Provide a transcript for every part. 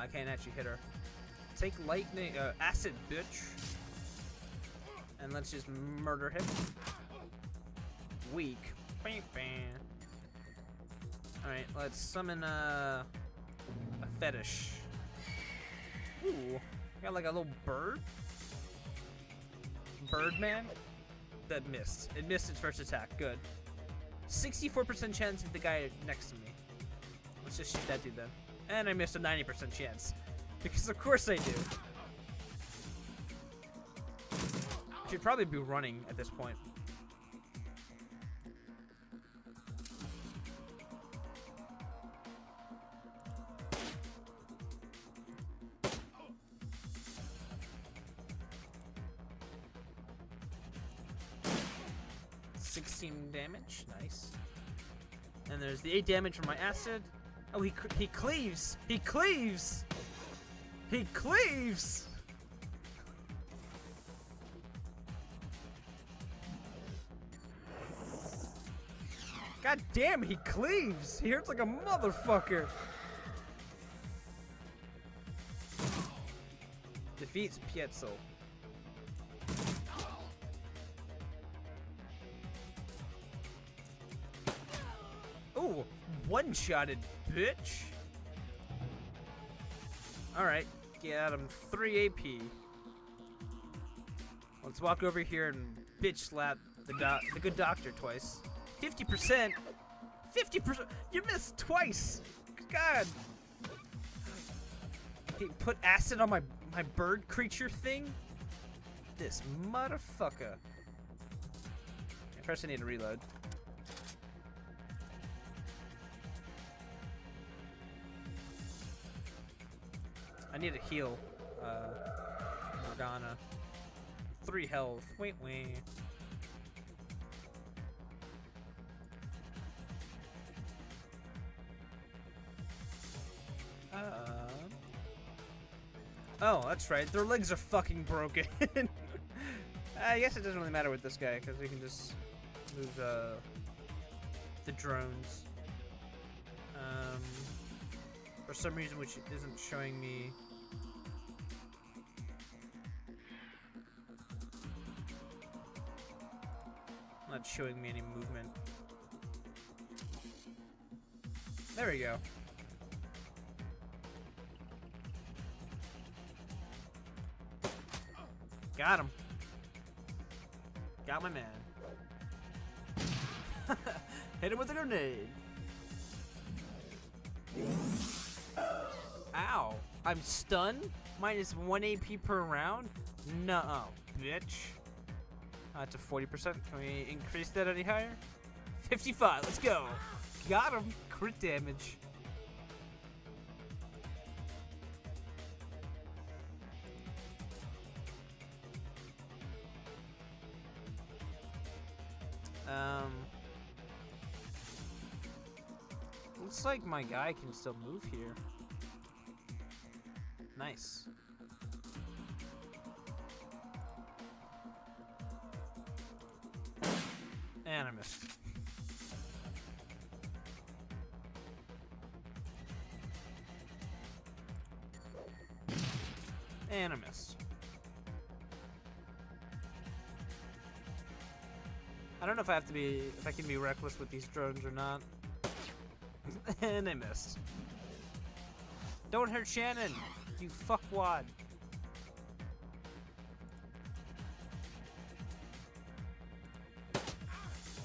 I can't actually hit her. Take lightning, acid, bitch. And let's just murder him. Weak. Bam, bam. Alright, let's summon a fetish. Ooh, got like a little bird? Birdman? That missed. It missed its first attack. Good. 64% chance of the guy next to me. Let's just shoot that dude then. And I missed a 90% chance. Because of course I do. Should probably be running at this point. Damage, nice. And there's the 8 damage from my acid. Oh, he cleaves. He cleaves. He cleaves. God damn, he cleaves. He hurts like a motherfucker. Defeats Pietzel. Ooh, one-shotted, bitch. Alright, get him 3 AP. Let's walk over here and bitch slap the good doctor twice. 50%? 50%? You missed twice! God! He put acid on my bird creature thing? This motherfucker. First I need to reload. I need to heal Morgana. 3 health. Wait. Oh, that's right. Their legs are fucking broken. I guess it doesn't really matter with this guy because we can just move the drones. For some reason, which isn't showing me. Not showing me any movement. There we go. Got him. Got my man. Hit him with a grenade. Ow. I'm stunned? Minus 1 AP per round? Nuh-uh, bitch. That's a 40%. Can we increase that any higher? 55. Let's go. Got him. Crit damage. Looks like my guy can still move here. Nice. And I missed. And I missed. I don't know if I can be reckless with these drones or not. And I missed. Don't hurt Shannon, you fuckwad.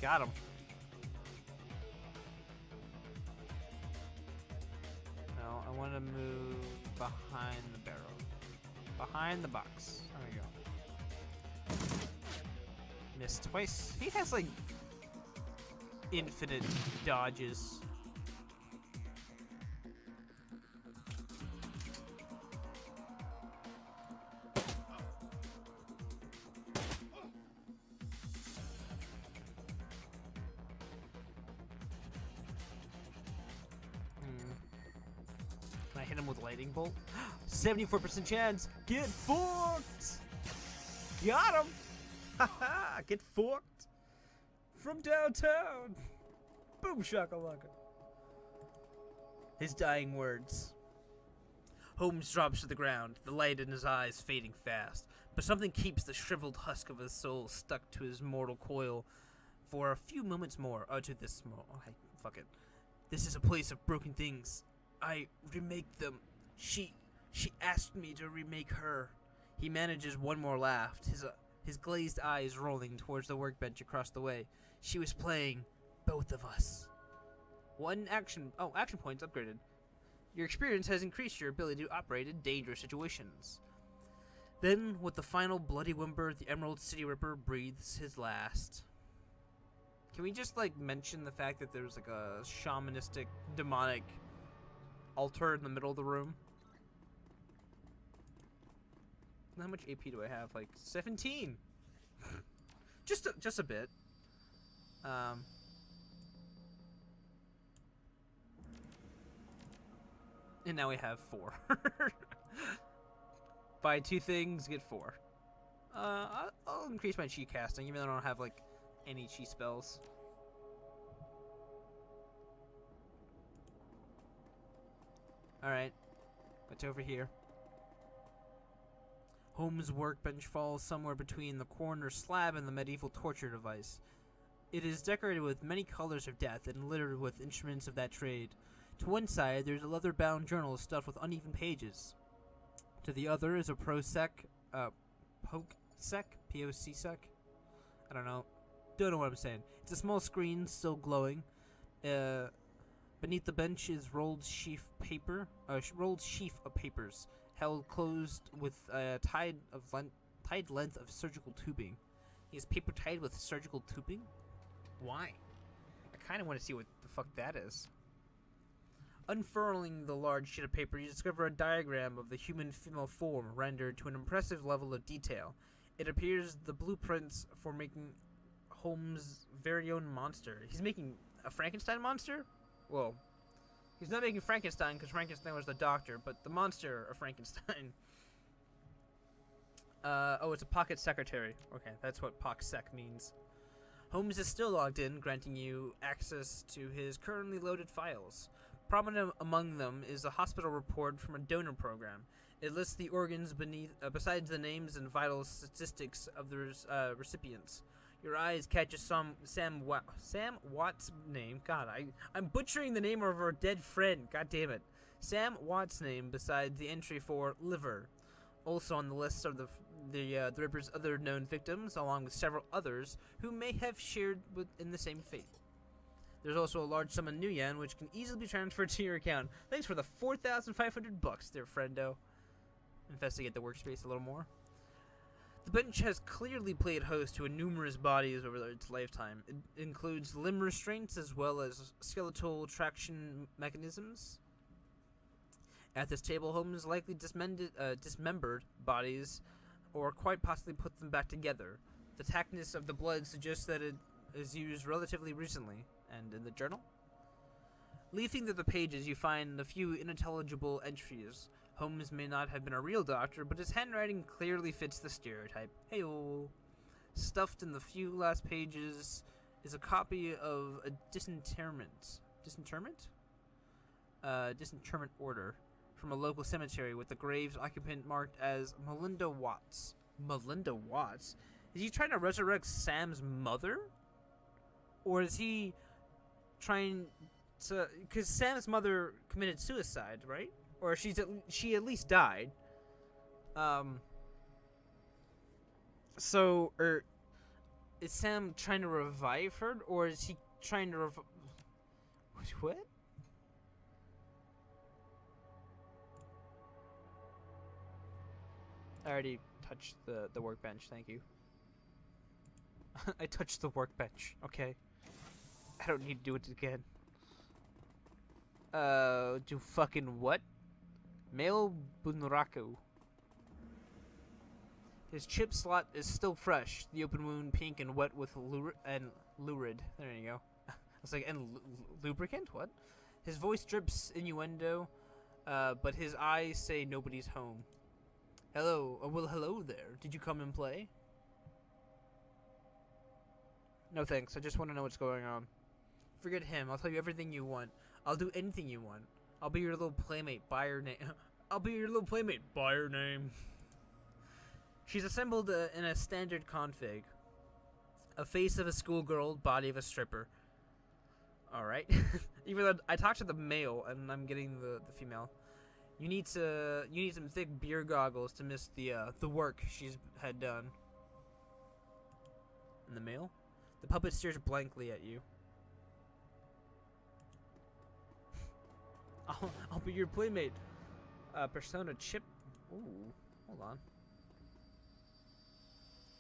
Got him. No, I want to move behind the barrel. Behind the box. There we go. Missed twice. He has like infinite dodges. Can I hit him with lightning bolt? 74% chance. Get fucked. Got him. Haha, get fucked. From downtown. Boom shakalaka. His dying words. Holmes drops to the ground, the light in his eyes fading fast. But something keeps the shriveled husk of his soul stuck to his mortal coil for a few moments more. Oh, to this small. Okay, fuck it. This is a place of broken things. I remake them. She asked me to remake her. He manages one more laugh, his glazed eyes rolling towards the workbench across the way. She was playing both of us. Action points upgraded. Your experience has increased your ability to operate in dangerous situations. Then, with the final bloody whimper, the Emerald City Ripper breathes his last. Can we just, like, mention the fact that there's, like, a shamanistic, demonic altar in the middle of the room? How much AP do I have? Like, 17! just a bit. And now we have 4. Buy 2 things, get 4. I'll increase my chi casting, even though I don't have, like, any chi spells. Alright. What's over here? Holmes' workbench falls somewhere between the corner slab and the medieval torture device. It is decorated with many colors of death and littered with instruments of that trade. To one side, there's a leather-bound journal stuffed with uneven pages. To the other is a P-O-C-sec? I don't know. Don't know what I'm saying. It's a small screen, still glowing. Beneath the bench is rolled sheaf of papers, held closed with a tied length of surgical tubing. He has paper tied with surgical tubing? Why? I kind of want to see what the fuck that is. Unfurling the large sheet of paper, you discover a diagram of the human female form rendered to an impressive level of detail. It appears the blueprints for making Holmes' very own monster. He's making a Frankenstein monster? Well, he's not making Frankenstein because Frankenstein was the doctor, but the monster of Frankenstein. Oh, it's a pocket secretary. Okay, that's what POC-sec means. Holmes is still logged in, granting you access to his currently loaded files. Prominent among them is a hospital report from a donor program. It lists the organs besides the names and vital statistics of the recipients. Your eyes catch a Sam Watt's name. God, I'm butchering the name of our dead friend. God damn it. Sam Watt's name besides the entry for liver. Also on the list are the Ripper's other known victims, along with several others who may have shared in the same fate. There's also a large sum of new yen, which can easily be transferred to your account. Thanks for the 4,500 bucks there, friendo. Investigate the workspace a little more. The bench has clearly played host to numerous bodies over its lifetime. It includes limb restraints as well as skeletal traction mechanisms. At this table, Holmes likely dismembered bodies, or quite possibly put them back together. The tackness of the blood suggests that it is used relatively recently. And in the journal? Leafing through the pages, you find a few unintelligible entries. Holmes may not have been a real doctor, but his handwriting clearly fits the stereotype. Hey-o. Stuffed in the few last pages is a copy of a disinterment order from a local cemetery with the grave's occupant marked as Melinda Watts. Melinda Watts? Is he trying to resurrect Sam's mother? Or is he trying to... Because Sam's mother committed suicide, right? Or she at least died. So, is Sam trying to revive her? Or is he trying to what? I already touched the workbench, thank you. I touched the workbench, okay. I don't need to do it again. Do fucking what? Male Bunraku. His chip slot is still fresh. The open wound pink and wet with lurid. There you go. I was like, and lubricant? What? His voice drips innuendo, but his eyes say nobody's home. Hello. Well, hello there. Did you come and play? No thanks. I just want to know what's going on. Forget him. I'll tell you everything you want. I'll do anything you want. I'll be your little playmate. Buy your name. I'll be your little playmate. By her name. She's assembled in a standard config. A face of a schoolgirl, body of a stripper. Alright. Even though I talked to the male and I'm getting the female. You need some thick beer goggles to miss the work she's had done. And the male? The puppet stares blankly at you. I'll be your playmate. Persona chip. Ooh, hold on.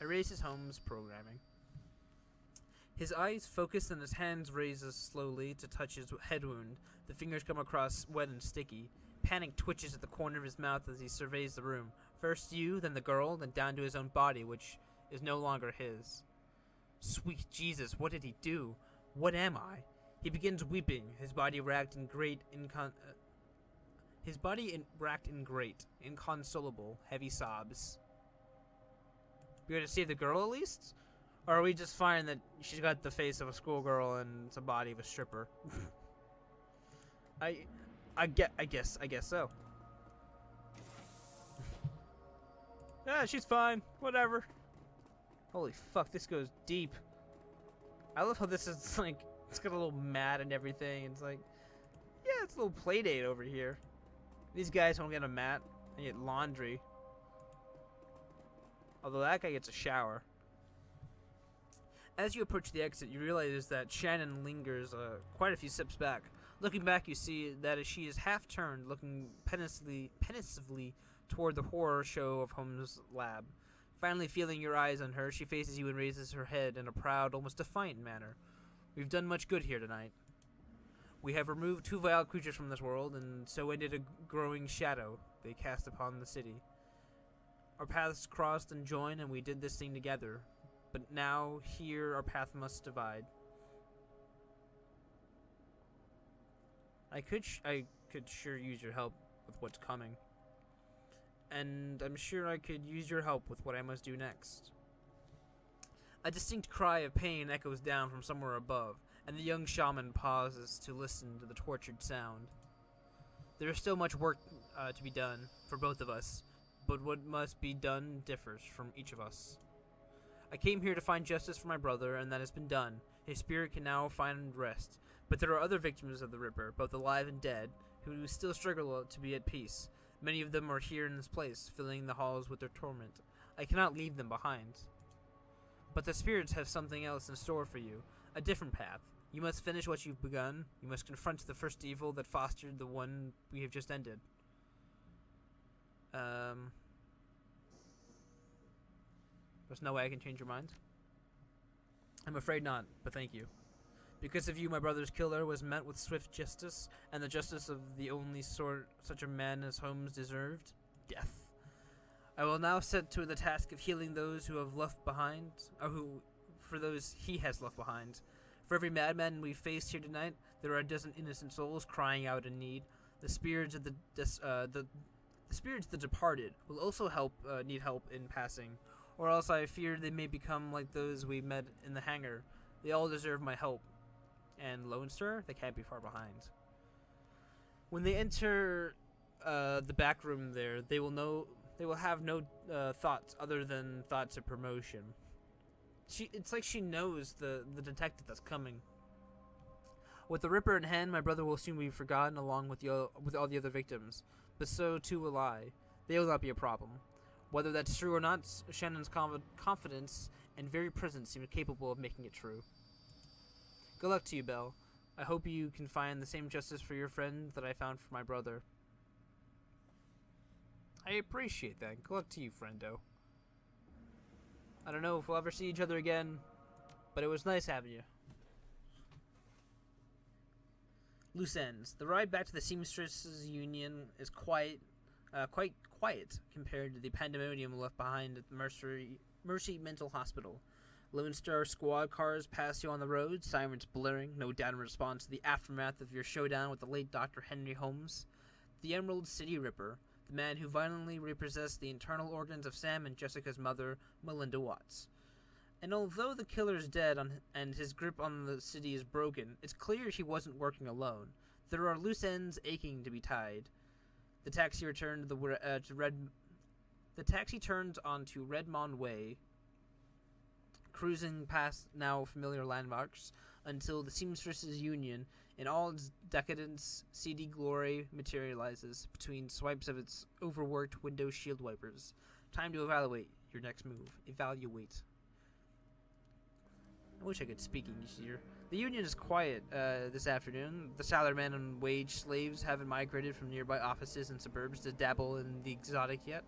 Erases Holmes' programming. His eyes focus and his hands raises slowly to touch his head wound. The fingers come across wet and sticky. Panic twitches at the corner of his mouth as he surveys the room. First you, then the girl, then down to his own body, which is no longer his. Sweet Jesus, what did he do? What am I? He begins weeping, his body racked in inconsolable, heavy sobs. We gotta save the girl at least? Or are we just fine that she's got the face of a schoolgirl and the body of a stripper? I guess so. Yeah, she's fine. Whatever. Holy fuck, this goes deep. I love how this is like, it's got a little mat and everything. It's like, yeah, it's a little play date over here. These guys don't get a mat. They get laundry. Although that guy gets a shower. As you approach the exit, you realize that Shannon lingers quite a few steps back. Looking back, you see that as she is half turned, looking pensively toward the horror show of Holmes' lab. Finally feeling your eyes on her, she faces you and raises her head in a proud, almost defiant manner. We've done much good here tonight. We have removed 2 vile creatures from this world, and so ended a growing shadow they cast upon the city. Our paths crossed and joined, and we did this thing together. But now, here, our path must divide. I could sure use your help with what's coming. And I'm sure I could use your help with what I must do next. A distinct cry of pain echoes down from somewhere above, and the young shaman pauses to listen to the tortured sound. There is still much work to be done for both of us, but what must be done differs from each of us. I came here to find justice for my brother, and that has been done. His spirit can now find rest, but there are other victims of the Ripper, both alive and dead, who still struggle to be at peace. Many of them are here in this place, filling the halls with their torment. I cannot leave them behind. But the spirits have something else in store for you, a different path. You must finish what you've begun. You must confront the first evil that fostered the one we have just ended. There's no way I can change your mind? I'm afraid not, but thank you. Because of you, my brother's killer was met with swift justice, and the justice of the only sort such a man as Holmes deserved, death. I will now set to the task of healing those who have left behind, or for those he has left behind. For every madman we faced here tonight, there are a dozen innocent souls crying out in need. The spirits of the spirits of the departed will also need help in passing, or else I fear they may become like those we met in the hangar. They all deserve my help. And Lone Star, they can't be far behind. When they enter the back room there, they will have no thoughts other than thoughts of promotion. It's like she knows the detective that's coming. With the Ripper in hand, my brother will soon be forgotten along with all the other victims. But so too will I. They will not be a problem. Whether that's true or not, Shannon's confidence and very presence seem capable of making it true. Good luck to you, Belle. I hope you can find the same justice for your friend that I found for my brother. I appreciate that. Good luck to you, friendo. I don't know if we'll ever see each other again, but it was nice having you. Loose ends. The ride back to the Seamstresses Union is quite quiet compared to the pandemonium left behind at the Mercy Mental Hospital. Lone Star squad cars pass you on the road, sirens blaring, no doubt in response to the aftermath of your showdown with the late Dr. Henry Holmes. The Emerald City Ripper, the man who violently repossessed the internal organs of Sam and Jessica's mother, Melinda Watts. And although the killer is dead and his grip on the city is broken, it's clear he wasn't working alone. There are loose ends aching to be tied. The taxi returned to Red. The taxi turned onto Redmond Way, cruising past now familiar landmarks until the Seamstresses Union, in all its decadence, seedy glory, materializes between swipes of its overworked window shield wipers. Time to evaluate your next move. Evaluate. I wish I could speak English here. The Union is quiet this afternoon. The salarymen and wage slaves haven't migrated from nearby offices and suburbs to dabble in the exotic yet.